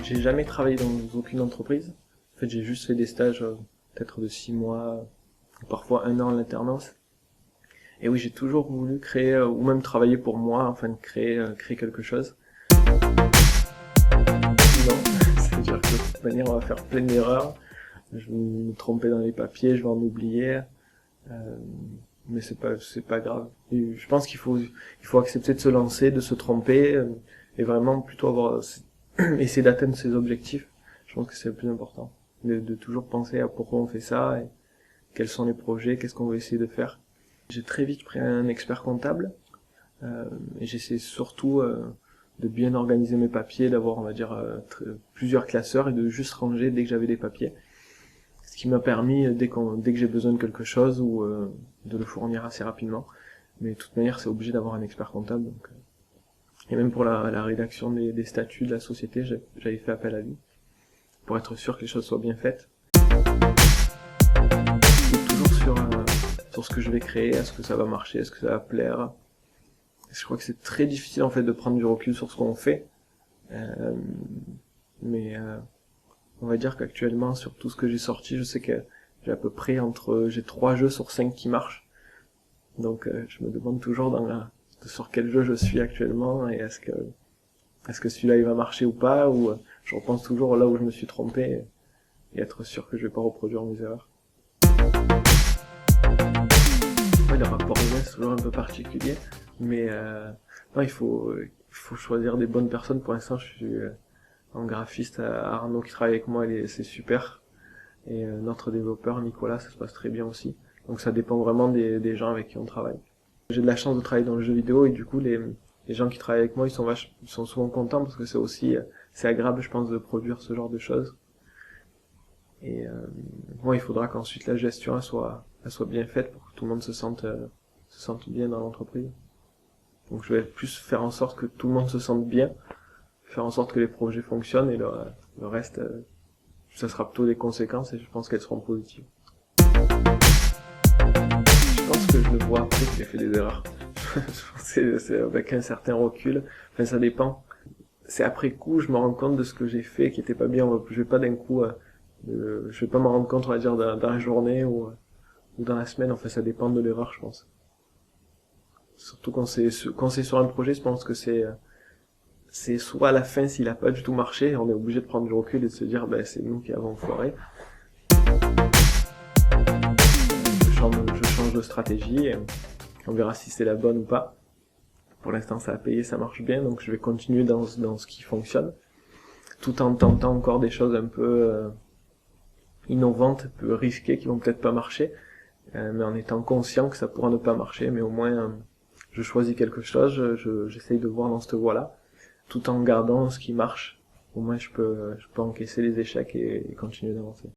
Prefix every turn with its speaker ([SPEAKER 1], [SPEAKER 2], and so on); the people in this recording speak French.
[SPEAKER 1] j'ai jamais travaillé dans aucune entreprise. En fait, j'ai juste fait des stages, peut-être de 6 mois, ou parfois 1 an en alternance. Et oui, j'ai toujours voulu créer, ou même travailler pour moi, afin de créer quelque chose. Non, c'est-à-dire que de toute manière, on va faire plein d'erreurs. Je vais me tromper dans les papiers, je vais en oublier. Mais c'est pas grave. Et je pense il faut accepter de se lancer, de se tromper, et vraiment plutôt essayer d'atteindre ses objectifs. Je pense que c'est le plus important. De toujours penser à pourquoi on fait ça, et quels sont les projets, qu'est-ce qu'on veut essayer de faire. J'ai très vite pris un expert comptable, et j'essaie surtout de bien organiser mes papiers, d'avoir, on va dire, plusieurs classeurs et de juste ranger dès que j'avais des papiers. Ce qui m'a permis, dès que j'ai besoin de quelque chose, ou de le fournir assez rapidement. Mais de toute manière, c'est obligé d'avoir un expert comptable. Donc, et même pour la rédaction des statuts de la société, j'avais fait appel à lui, pour être sûr que les choses soient bien faites. Et toujours sur ce que je vais créer, est-ce que ça va marcher, est-ce que ça va plaire. Je crois que c'est très difficile en fait de prendre du recul sur ce qu'on fait. Mais on va dire qu'actuellement, sur tout ce que j'ai sorti, je sais que j'ai à peu près j'ai 3 jeux sur 5 qui marchent. Donc je me demande toujours sur quel jeu je suis actuellement, et est-ce que celui-là il va marcher ou pas, ou je repense toujours là où je me suis trompé, et être sûr que je vais pas reproduire mes erreurs. Ouais, le rapport humain c'est toujours un peu particulier, mais non, il faut choisir des bonnes personnes. Pour l'instant, je suis en graphiste à Arnaud qui travaille avec moi, c'est super. Et notre développeur Nicolas, ça se passe très bien aussi. Donc ça dépend vraiment des gens avec qui on travaille. J'ai de la chance de travailler dans le jeu vidéo, et du coup les gens qui travaillent avec moi, ils sont souvent contents, parce que c'est agréable, je pense, de produire ce genre de choses. Et bon, il faudra qu'ensuite la gestion elle soit bien faite pour que tout le monde se sente bien dans l'entreprise. Donc je vais plus faire en sorte que tout le monde se sente bien, faire en sorte que les projets fonctionnent, et le reste, ça sera plutôt des conséquences, et je pense qu'elles seront positives. Je pense que je le vois après que j'ai fait des erreurs. c'est avec un certain recul. Enfin, ça dépend. C'est après coup, je me rends compte de ce que j'ai fait qui était pas bien. Je vais pas d'un coup, je vais pas m'en rendre compte, on va dire, dans la journée, ou dans la semaine. Enfin, ça dépend de l'erreur, je pense. Surtout quand c'est sur un projet, je pense que c'est soit à la fin, s'il a pas du tout marché, on est obligé de prendre du recul et de se dire, ben, c'est nous qui avons foiré. Je change de stratégie, et on verra si c'est la bonne ou pas. Pour l'instant, ça a payé, ça marche bien, donc je vais continuer dans ce qui fonctionne, tout en tentant encore des choses un peu innovantes, un peu risquées, qui vont peut-être pas marcher, mais en étant conscient que ça pourra ne pas marcher. Mais au moins, je choisis quelque chose, j'essaye de voir dans cette voie-là, tout en gardant ce qui marche. Au moins, je peux encaisser les échecs et continuer d'avancer.